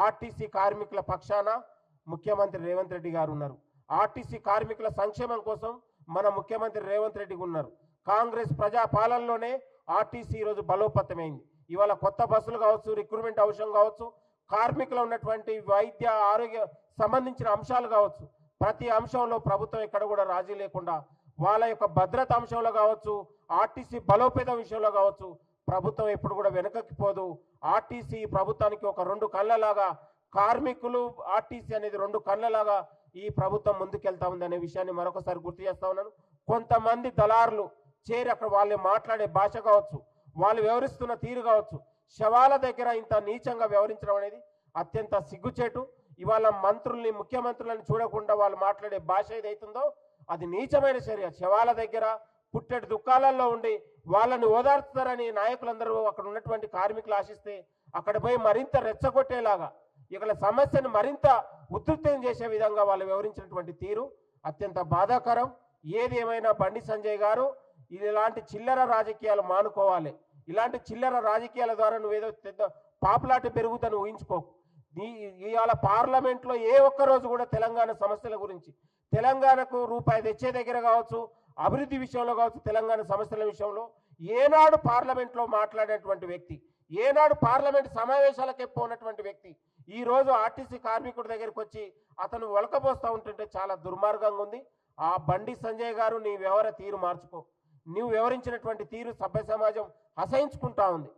RTC కార్మికుల పక్షాన ముఖ్యమంత్రి రేవంత్ రెడ్డి గారు ఉన్నారు. ఆర్టీసీ కార్మికుల సంక్షేమం కోసం మన ముఖ్యమంత్రి రేవంత్ రెడ్డి ఉన్నారు. కాంగ్రెస్ ప్రజా పాలనలోనే ఆర్టీసీ ఈరోజు బలోపేతమైంది. ఇవాళ కొత్త బస్సులు కావచ్చు, రిక్రూట్మెంట్ అవసరం కావచ్చు, కార్మికులు ఉన్నటువంటి వైద్య ఆరోగ్య సంబంధించిన అంశాలు కావచ్చు, ప్రతి అంశంలో ప్రభుత్వం ఎక్కడ కూడా రాజీ లేకుండా వాళ్ళ యొక్క భద్రత అంశంలో కావచ్చు, ఆర్టీసీ బలోపేతం విషయంలో కావచ్చు, ప్రభుత్వం ఎప్పుడు కూడా వెనకకి పోదు. ఆర్టీసీ ప్రభుత్వానికి ఒక రెండు కళ్ళలాగా, కార్మికులు ఆర్టీసీ అనేది రెండు కళ్ళలాగా ఈ ప్రభుత్వం ముందుకెళ్తా ఉందనే విషయాన్ని మరొకసారి గుర్తు చేస్తా ఉన్నాను. కొంతమంది దళారులు చేరి అక్కడ వాళ్ళు మాట్లాడే భాష కావచ్చు, వాళ్ళు వ్యవహరిస్తున్న తీరు కావచ్చు, శవాల దగ్గర ఇంత నీచంగా వ్యవహరించడం అనేది అత్యంత సిగ్గుచేటు. ఇవాళ మంత్రుల్ని, ముఖ్యమంత్రులను చూడకుండా వాళ్ళు మాట్లాడే భాష ఏదైతుందో అది నీచమైన చర్య. శవాల దగ్గర పుట్టెడు దుఃఖాలలో ఉండి వాళ్ళని ఓదార్చుతారని నాయకులందరూ అక్కడ ఉన్నటువంటి కార్మికులు ఆశిస్తే అక్కడ పోయి మరింత రెచ్చగొట్టేలాగా ఇక్కడ సమస్యను మరింత ఉధృతం చేసే విధంగా వాళ్ళు వివరించినటువంటి తీరు అత్యంత బాధాకరం. ఏది ఏమైనా బండి సంజయ్ గారు ఇలాంటి చిల్లర రాజకీయాలు మానుకోవాలి. ఇలాంటి చిల్లర రాజకీయాల ద్వారా నువ్వేదో పెద్ద పాపులారిటీ పెరుగుదని ఊహించుకోకు. ఇవాళ పార్లమెంట్లో ఏ ఒక్క రోజు కూడా తెలంగాణ సమస్యల గురించి, తెలంగాణకు రూపాయి తెచ్చే దగ్గర కావచ్చు, అభివృద్ధి విషయంలో కావచ్చు, తెలంగాణ సమస్యల విషయంలో ఏనాడు పార్లమెంట్లో మాట్లాడేటువంటి వ్యక్తి, ఏనాడు పార్లమెంట్ సమావేశాలకే పోనటువంటి వ్యక్తి ఈ రోజు ఆర్టీసీ కార్మికుడి దగ్గరికి వచ్చి అతను ఒలకబోస్తూ ఉంటుంటే చాలా దుర్మార్గంగా ఉంది. ఆ బండి సంజయ్ గారు నీ వ్యవహార తీరు మార్చుకో. నువ్వు వివరించినటువంటి తీరు సభ్య సమాజం అసహించుకుంటా ఉంది.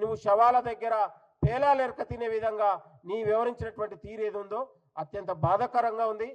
నువ్వు శవాల దగ్గర పేలాలు ఎరక తినే విధంగా నీ వివరించినటువంటి తీరు ఏది ఉందో అత్యంత బాధాకరంగా ఉంది.